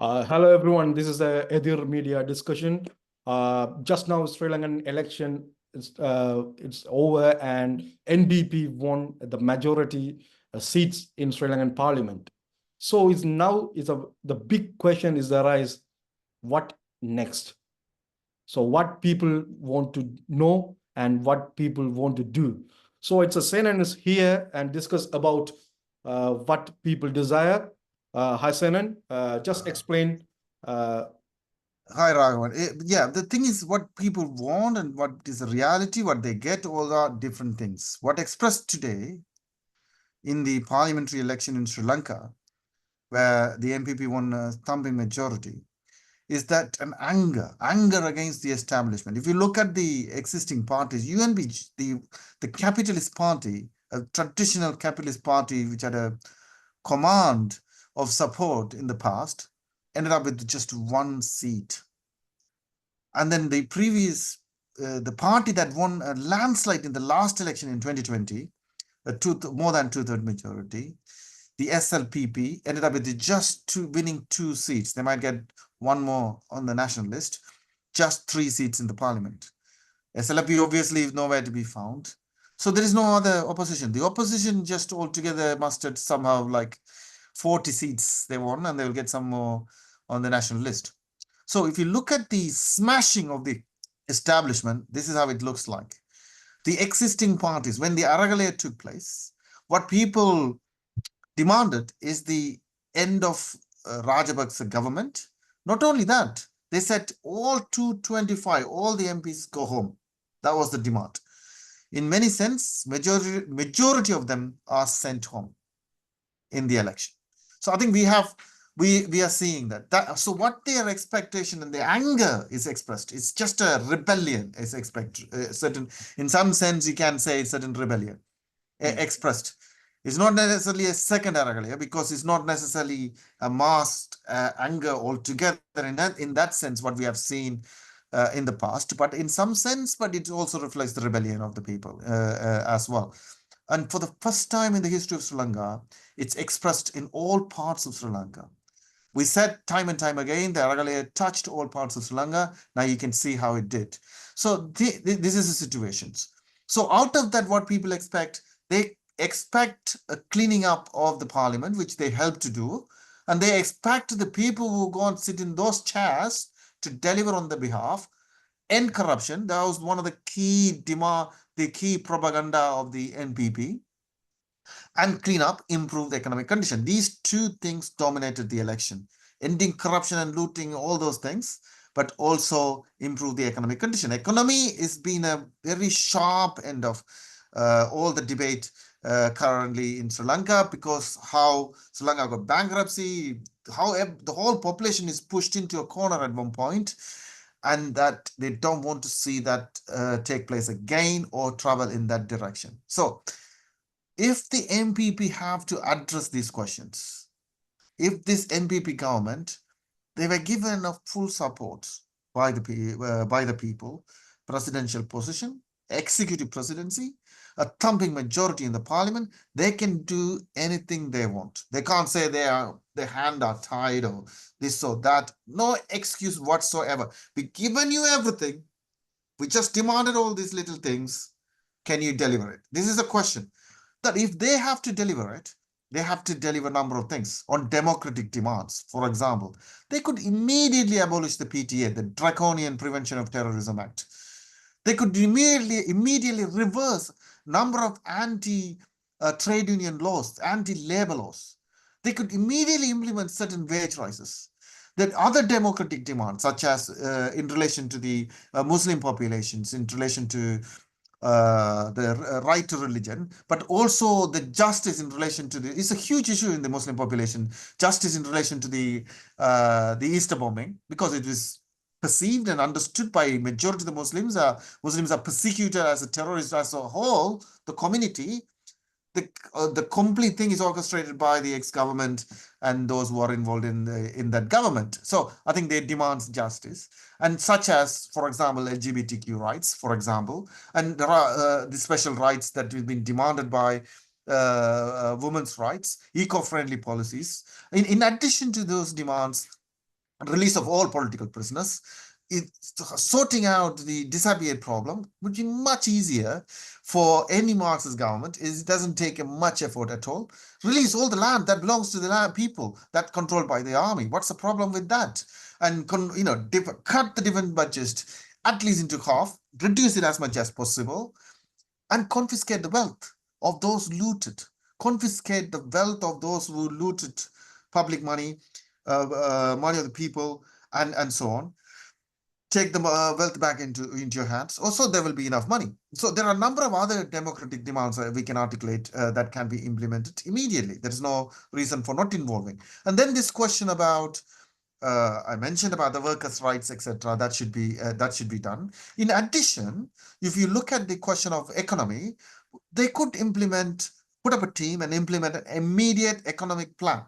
Hello everyone, this is the Edir Media discussion. Just now, Sri Lankan election it's over, and NDP won the majority seats in Sri Lankan Parliament. So it's now the big question is arise, what next? So what people want to know and what people want to do. So it's a Senan is here and discuss about what people desire. Hi Senan, just explain. Uh, Hi, Raghavan. Yeah, the thing is what people want and what is the reality, what they get, all are different things. What expressed today in the parliamentary election in Sri Lanka, where the MPP won a thumping majority, is that an anger against the establishment. If you look at the existing parties, UNB, the capitalist party, a traditional capitalist party which had a command of support in the past, ended up with just one seat. And then the party that won a landslide in the last election in 2020, more than two-third majority, the SLPP ended up with winning 2 seats. They might get one more on the national list, just 3 seats in the parliament. SLP obviously is nowhere to be found. So there is no other opposition. The opposition just altogether mustered somehow like 40 seats they won, and they will get some more on the national list. So if you look at the smashing of the establishment, this is how it looks like. The existing parties, when the Aragalaya took place, what people demanded is the end of Rajapaksa government. Not only that, they said all 225, all the MPs go home. That was the demand. In many sense, majority of them are sent home in the election. So I think we are seeing that. So what their expectation and their anger is expressed, it's just a rebellion is expected. Certain, in some sense, you can say certain rebellion expressed. It's not necessarily a second Aragalaya because it's not necessarily a masked anger altogether in that sense, what we have seen in the past, but in some sense, but it also reflects the rebellion of the people as well. And for the first time in the history of Sri Lanka, it's expressed in all parts of Sri Lanka. We said time and time again, the Aragalaya touched all parts of Sri Lanka. Now you can see how it did. So this is the situations. So out of that, what people expect, they expect a cleaning up of the parliament, which they help to do. And they expect the people who go and sit in those chairs to deliver on their behalf. End corruption, that was one of the key propaganda of the NPP. And clean up, improve the economic condition. These two things dominated the election. Ending corruption and looting, all those things, but also improve the economic condition. Economy has been a very sharp end of all the debate currently in Sri Lanka, because how Sri Lanka got bankruptcy, how the whole population is pushed into a corner at one point, and that they don't want to see that take place again or travel in that direction. So if the MPP have to address these questions, if this MPP government, they were given a full support by the people, presidential position, executive presidency, a thumping majority in the parliament, they can do anything they want. They can't say their hand are tied or this or that. No excuse whatsoever. We've given you everything. We just demanded all these little things. Can you deliver it? This is a question. That if they have to deliver it, they have to deliver a number of things on democratic demands. For example, they could immediately abolish the PTA, the Draconian Prevention of Terrorism Act. They could immediately reverse number of anti-trade union laws, anti-labor laws. They could immediately implement certain wage rises. That other democratic demands, such as in relation to the Muslim populations, in relation to the right to religion, but also the justice in relation to it's a huge issue in the Muslim population, justice in relation to the Easter bombing, because it was perceived and understood by majority of the Muslims. Muslims are persecuted as a terrorist as a whole, the community. The complete thing is orchestrated by the ex-government and those who are involved in that government. So I think they demand justice, and such as, for example, LGBTQ rights, for example, and there are the special rights that have been demanded by women's rights, eco-friendly policies. In addition to those demands, release of all political prisoners. Sorting out the disappeared problem would be much easier for any Marxist government. It doesn't take much effort at all. Release all the land that belongs to the land people that controlled by the army. What's the problem with that? And cut the defense budget at least into half, reduce it as much as possible, and confiscate the wealth of those looted. Confiscate the wealth of those who looted public money, money of the people, and so on. Take the wealth back into your hands. Also, there will be enough money. So there are a number of other democratic demands we can articulate that can be implemented immediately. There is no reason for not involving. And then this question about I mentioned about the workers' rights, etc. That should be done. In addition, if you look at the question of economy, they could put up a team and implement an immediate economic plan,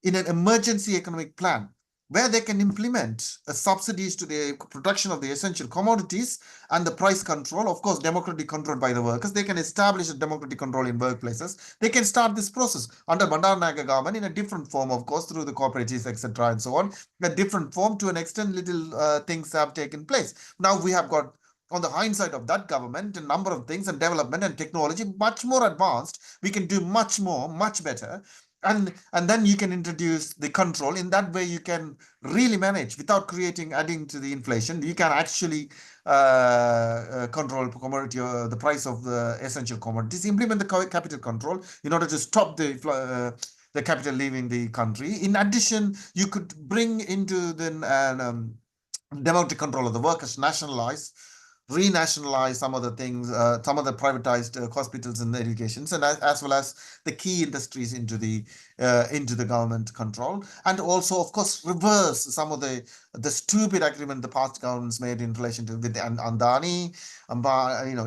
in an emergency economic plan, where they can implement subsidies to the production of the essential commodities and the price control, of course, democratically controlled by the workers. They can establish a democratic control in workplaces. They can start this process under Bandaranaike government in a different form, of course, through the cooperatives, etc., and so on. A different form, to an extent, little things have taken place. Now we have got, on the hindsight of that government, a number of things, and development and technology much more advanced. We can do much more, much better. And then you can introduce the control. In that way, you can really manage without adding to the inflation. You can actually control the price of the essential commodities. Implement the capital control in order to stop the capital leaving the country. In addition, you could bring into the democratic control of the workers, renationalize some of the things, some of the privatized hospitals and educations, and as well as the key industries into the government control, and also, of course, reverse some of the stupid agreement the past governments made in relation to with Adani,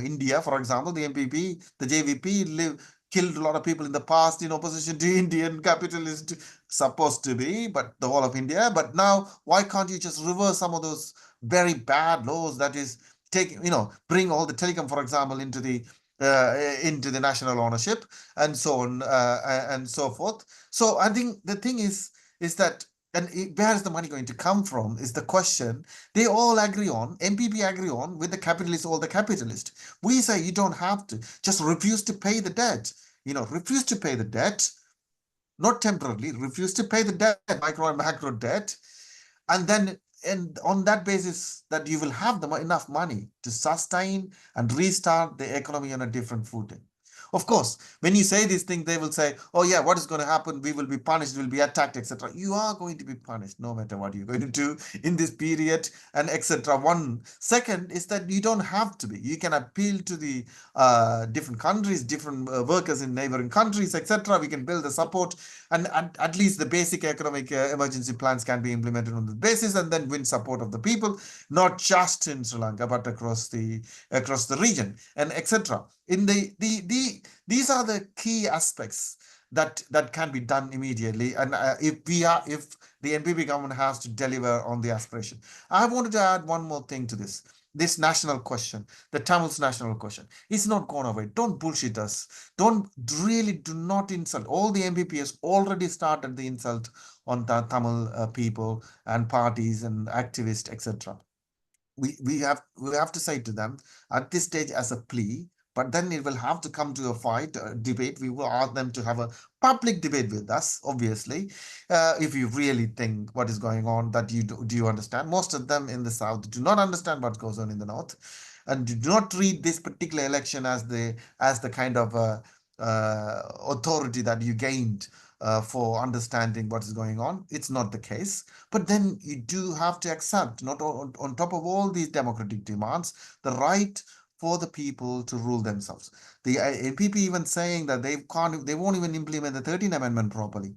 India, for example, the MPP, the JVP killed a lot of people in the past in opposition to Indian capitalist, supposed to be, but the whole of India. But now, why can't you just reverse some of those very bad laws, that is, bring all the telecom, for example, into the national ownership, and so on and so forth. So I think the thing is that, and where is the money going to come from is the question. They all agree on, MPP agree on, with the capitalists, all the capitalists. We say you don't have to, just refuse to pay the debt. Refuse to pay the debt, not temporarily, refuse to pay the debt, micro and macro debt, and on that basis, that you will have enough money to sustain and restart the economy on a different footing. Of course, when you say these things, they will say, oh yeah, what is going to happen? We will be punished, we will be attacked, etc. You are going to be punished no matter what you're going to do in this period, and etc. One second is that you don't have to be. You can appeal to the different countries, different workers in neighboring countries, etc. We can build the support, and at least the basic economic emergency plans can be implemented on the basis, and then win support of the people, not just in Sri Lanka, but across the region, and etc. These are the key aspects that can be done immediately, and if the NPP government has to deliver on the aspiration. I wanted to add one more thing to this national question, the Tamils national question. It's not gone away. Don't bullshit us. Do not insult. All the MPP has already started the insult on the Tamil people and parties and activists, etc. We have to say to them at this stage as a plea, but then it will have to come to a fight, a debate. We will ask them to have a public debate with us, obviously, if you really think what is going on, that do you understand? Most of them in the South do not understand what goes on in the North, and do not treat this particular election as the kind of authority that you gained for understanding what is going on. It's not the case. But then you do have to accept, not on top of all these democratic demands, the right for the people to rule themselves. The NPP even saying that they won't even implement the 13th Amendment properly.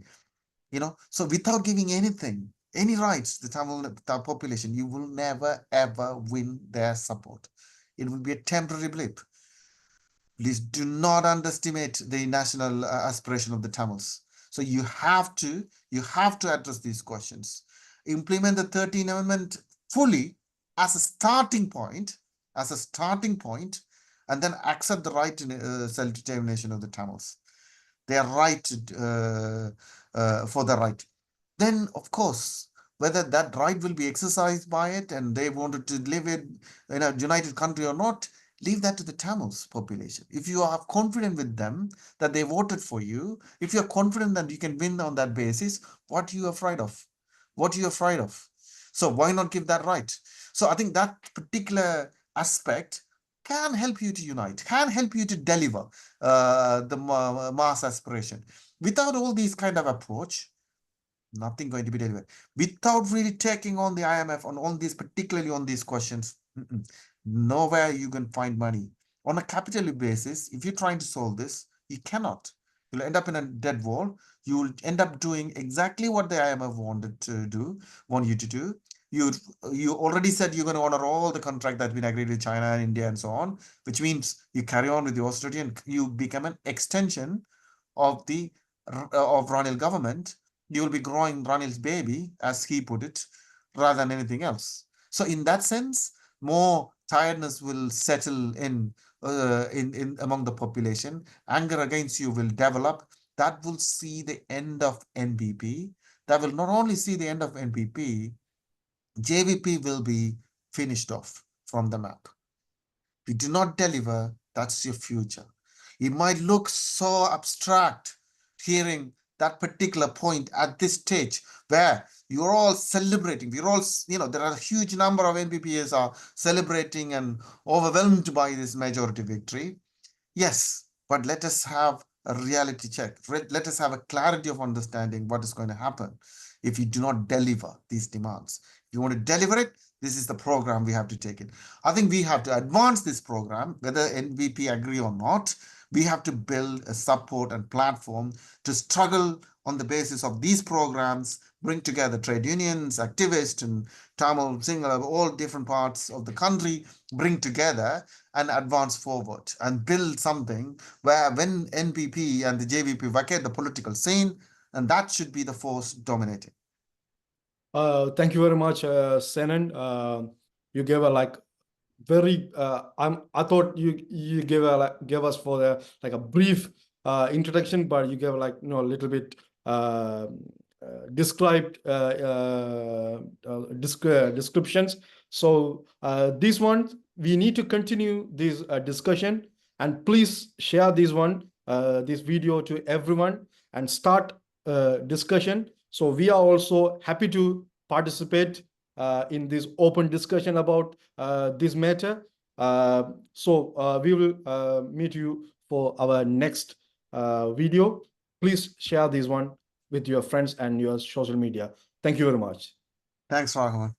So without giving any rights to the Tamil population, you will never ever win their support. It will be a temporary blip. Please do not underestimate the national aspiration of the Tamils. So you have to address these questions. Implement the 13th Amendment fully as a starting point, and then accept the right to self-determination of the Tamils. Their right for the right. Then, of course, whether that right will be exercised by it and they wanted to live in a united country or not, leave that to the Tamils population. If you are confident with them that they voted for you, if you're confident that you can win on that basis, what are you afraid of? What are you afraid of? So why not give that right? So I think that particular aspect can help you to unite, can help you to deliver the mass aspiration. Without all these kind of approach, nothing going to be delivered. Without really taking on the IMF on these, particularly on these questions, nowhere you can find money. On a capital basis, if you're trying to solve this, you cannot. You'll end up in a dead wall. You will end up doing exactly what the IMF want you to do. You already said you're going to honor all the contract that's been agreed with China and India and so on, which means you carry on with the austerity and you become an extension of the of Ranil government. You will be growing Ranil's baby, as he put it, rather than anything else. So in that sense, more tiredness will settle in among the population. Anger against you will develop. That will see the end of NPP. That will not only see the end of NPP, JVP will be finished off from the map. If you do not deliver, that's your future. It might look so abstract hearing that particular point at this stage where you're all celebrating. We're all, there are a huge number of NPPs are celebrating and overwhelmed by this majority victory. Yes, but let us have a reality check. Let us have a clarity of understanding what is going to happen if you do not deliver these demands. If you want to deliver it, this is the program we have to take it. I think we have to advance this program, whether NPP agree or not. We have to build a support and platform to struggle on the basis of these programs, bring together trade unions, activists, and Tamil, Sinhala, all different parts of the country, bring together and advance forward and build something where when NPP and the JVP vacate the political scene, and that should be the force dominating. Thank you very much, Senan. You gave a very I thought you gave us for a brief introduction, but you gave a little bit described descriptions. So this one we need to continue this discussion, and please share this video to everyone and start discussion. So we are also happy to participate in this open discussion about this matter. So we will meet you for our next video. Please share this one with your friends and your social media. Thank you very much. Thanks, Raghavan.